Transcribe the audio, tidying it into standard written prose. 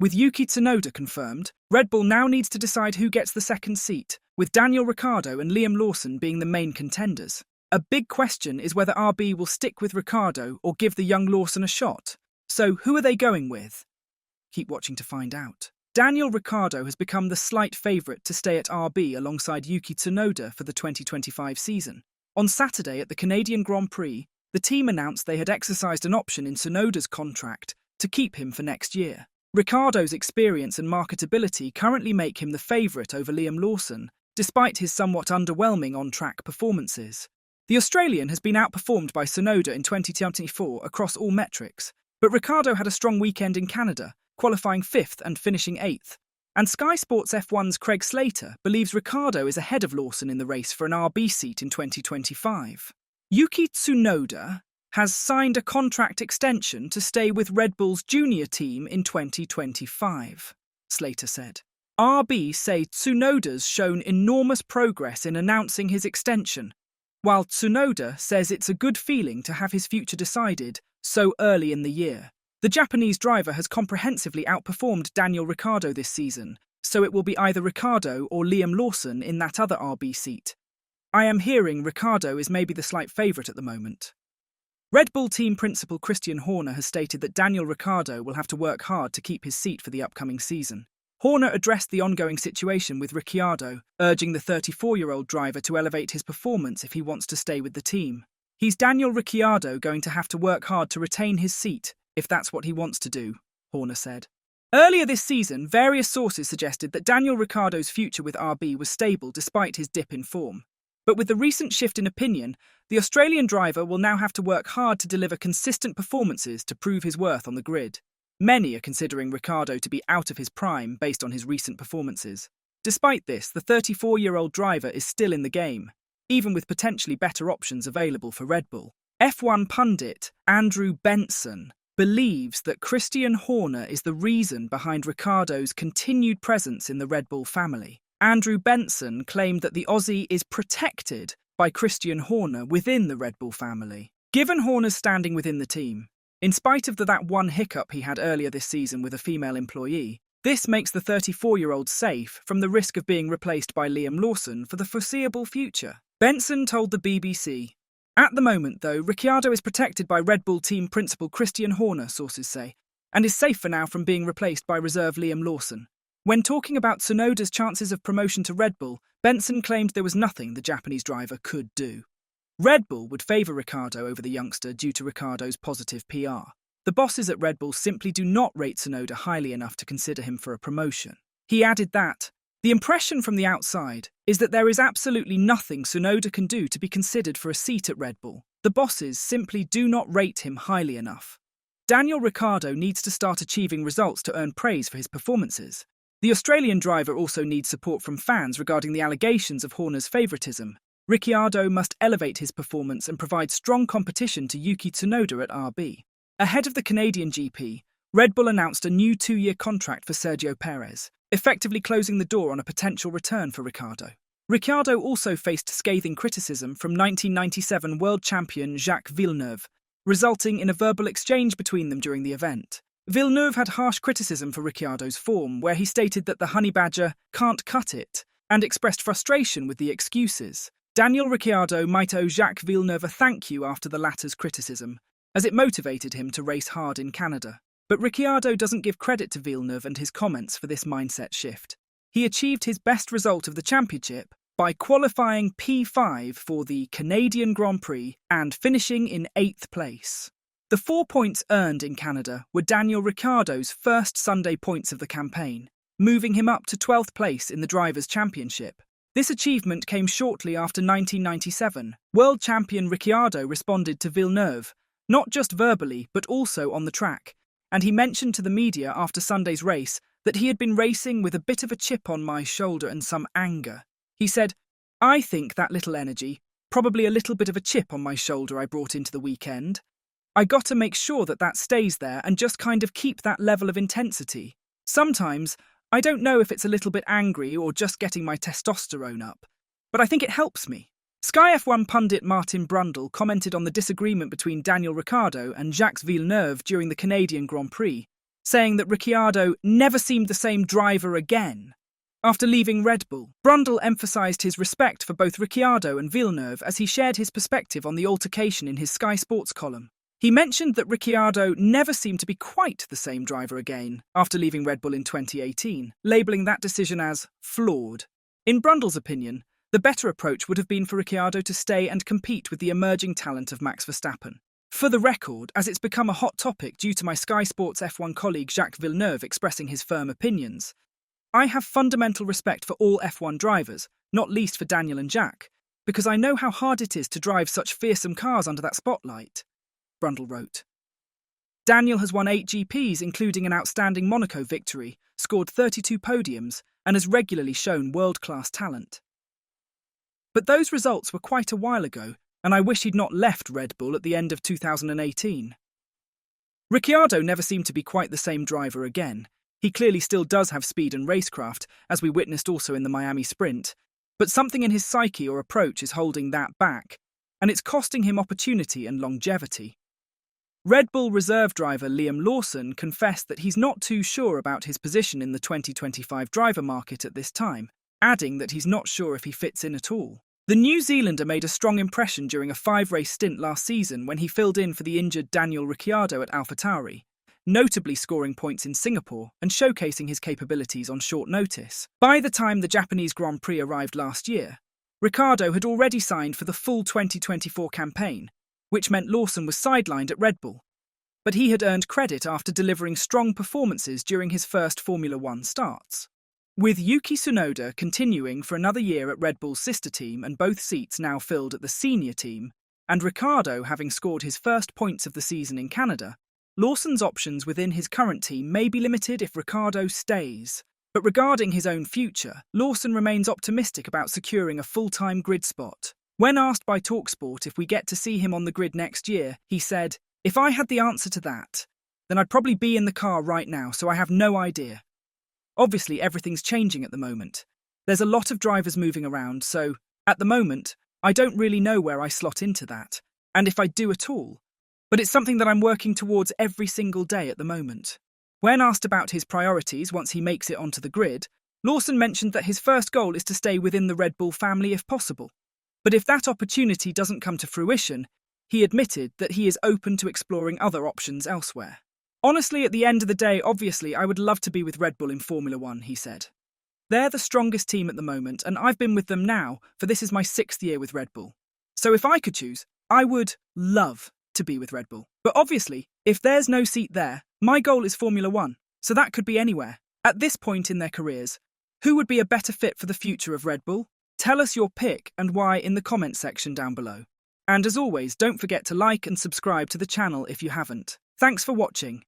With Yuki Tsunoda confirmed, Red Bull now needs to decide who gets the second seat, with Daniel Ricciardo and Liam Lawson being the main contenders. A big question is whether RB will stick with Ricciardo or give the young Lawson a shot. So who are they going with? Keep watching to find out. Daniel Ricciardo has become the slight favourite to stay at RB alongside Yuki Tsunoda for the 2025 season. On Saturday at the Canadian Grand Prix, the team announced they had exercised an option in Tsunoda's contract to keep him for next year. Ricciardo's experience and marketability currently make him the favourite over Liam Lawson, despite his somewhat underwhelming on-track performances. The Australian has been outperformed by Tsunoda in 2024 across all metrics, but Ricciardo had a strong weekend in Canada, qualifying 5th and finishing 8th. And Sky Sports F1's Craig Slater believes Ricciardo is ahead of Lawson in the race for an RB seat in 2025. Yuki Tsunoda has signed a contract extension to stay with Red Bull's junior team in 2025, Slater said. RB say Tsunoda's shown enormous progress in announcing his extension, while Tsunoda says it's a good feeling to have his future decided so early in the year. The Japanese driver has comprehensively outperformed Daniel Ricciardo this season, so it will be either Ricciardo or Liam Lawson in that other RB seat. I am hearing Ricciardo is maybe the slight favourite at the moment. Red Bull team principal Christian Horner has stated that Daniel Ricciardo will have to work hard to keep his seat for the upcoming season. Horner addressed the ongoing situation with Ricciardo, urging the 34-year-old driver to elevate his performance if he wants to stay with the team. He's Daniel Ricciardo going to have to work hard to retain his seat, if that's what he wants to do, Horner said. Earlier this season, various sources suggested that Daniel Ricciardo's future with RB was stable despite his dip in form. But with the recent shift in opinion, the Australian driver will now have to work hard to deliver consistent performances to prove his worth on the grid. Many are considering Ricciardo to be out of his prime based on his recent performances. Despite this, the 34-year-old driver is still in the game, even with potentially better options available for Red Bull. F1 pundit Andrew Benson believes that Christian Horner is the reason behind Ricciardo's continued presence in the Red Bull family. Andrew Benson claimed that the Aussie is protected by Christian Horner within the Red Bull family. Given Horner's standing within the team, in spite of that one hiccup he had earlier this season with a female employee, this makes the 34-year-old safe from the risk of being replaced by Liam Lawson for the foreseeable future. Benson told the BBC, "At the moment, though, Ricciardo is protected by Red Bull team principal Christian Horner, sources say, and is safe for now from being replaced by reserve Liam Lawson." When talking about Tsunoda's chances of promotion to Red Bull, Benson claimed there was nothing the Japanese driver could do. Red Bull would favour Ricciardo over the youngster due to Ricciardo's positive PR. The bosses at Red Bull simply do not rate Tsunoda highly enough to consider him for a promotion. He added that, "The impression from the outside is that there is absolutely nothing Tsunoda can do to be considered for a seat at Red Bull. The bosses simply do not rate him highly enough." Daniel Ricciardo needs to start achieving results to earn praise for his performances. The Australian driver also needs support from fans regarding the allegations of Horner's favouritism. Ricciardo must elevate his performance and provide strong competition to Yuki Tsunoda at RB. Ahead of the Canadian GP, Red Bull announced a new 2-year contract for Sergio Perez, effectively closing the door on a potential return for Ricciardo. Ricciardo also faced scathing criticism from 1997 world champion Jacques Villeneuve, resulting in a verbal exchange between them during the event. Villeneuve had harsh criticism for Ricciardo's form, where he stated that the honey badger can't cut it, and expressed frustration with the excuses. Daniel Ricciardo might owe Jacques Villeneuve a thank you after the latter's criticism, as it motivated him to race hard in Canada. But Ricciardo doesn't give credit to Villeneuve and his comments for this mindset shift. He achieved his best result of the championship by qualifying P5 for the Canadian Grand Prix and finishing in 8th place. The 4 points earned in Canada were Daniel Ricciardo's first Sunday points of the campaign, moving him up to 12th place in the Drivers' Championship. This achievement came shortly after 1997. World champion Ricciardo responded to Villeneuve, not just verbally but also on the track, and he mentioned to the media after Sunday's race that he had been racing with a bit of a chip on my shoulder and some anger. He said, "I think that little energy, probably a little bit of a chip on my shoulder I brought into the weekend. I got to make sure that stays there and just kind of keep that level of intensity. Sometimes, I don't know if it's a little bit angry or just getting my testosterone up, but I think it helps me." Sky F1 pundit Martin Brundle commented on the disagreement between Daniel Ricciardo and Jacques Villeneuve during the Canadian Grand Prix, saying that Ricciardo never seemed the same driver again. After leaving Red Bull, Brundle emphasised his respect for both Ricciardo and Villeneuve as he shared his perspective on the altercation in his Sky Sports column. He mentioned that Ricciardo never seemed to be quite the same driver again after leaving Red Bull in 2018, labelling that decision as flawed. In Brundle's opinion, the better approach would have been for Ricciardo to stay and compete with the emerging talent of Max Verstappen. For the record, as it's become a hot topic due to my Sky Sports F1 colleague Jacques Villeneuve expressing his firm opinions, I have fundamental respect for all F1 drivers, not least for Daniel and Jack, because I know how hard it is to drive such fearsome cars under that spotlight, Brundle wrote. Daniel has won 8 GPs, including an outstanding Monaco victory, scored 32 podiums, and has regularly shown world-class talent. But those results were quite a while ago, and I wish he'd not left Red Bull at the end of 2018. Ricciardo never seemed to be quite the same driver again. He clearly still does have speed and racecraft, as we witnessed also in the Miami sprint, but something in his psyche or approach is holding that back, and it's costing him opportunity and longevity. Red Bull reserve driver Liam Lawson confessed that he's not too sure about his position in the 2025 driver market at this time, adding that he's not sure if he fits in at all. The New Zealander made a strong impression during a 5-race stint last season when he filled in for the injured Daniel Ricciardo at AlphaTauri, notably scoring points in Singapore and showcasing his capabilities on short notice. By the time the Japanese Grand Prix arrived last year, Ricciardo had already signed for the full 2024 campaign, which meant Lawson was sidelined at Red Bull. But he had earned credit after delivering strong performances during his first Formula One starts. With Yuki Tsunoda continuing for another year at Red Bull's sister team and both seats now filled at the senior team, and Ricciardo having scored his first points of the season in Canada, Lawson's options within his current team may be limited if Ricciardo stays. But regarding his own future, Lawson remains optimistic about securing a full-time grid spot. When asked by TalkSport if we get to see him on the grid next year, he said, "If I had the answer to that, then I'd probably be in the car right now, so I have no idea. Obviously, everything's changing at the moment. There's a lot of drivers moving around, so, at the moment, I don't really know where I slot into that, and if I do at all. But it's something that I'm working towards every single day at the moment." When asked about his priorities once he makes it onto the grid, Lawson mentioned that his first goal is to stay within the Red Bull family if possible. But if that opportunity doesn't come to fruition, he admitted that he is open to exploring other options elsewhere. "Honestly, at the end of the day, obviously, I would love to be with Red Bull in Formula One," he said. "They're the strongest team at the moment, and I've been with them now, for this is my 6th year with Red Bull. So if I could choose, I would love to be with Red Bull. But obviously, if there's no seat there, my goal is Formula One, so that could be anywhere. At this point in their careers, who would be a better fit for the future of Red Bull? Tell us your pick and why in the comments section down below. And as always, don't forget to like and subscribe to the channel if you haven't. Thanks for watching.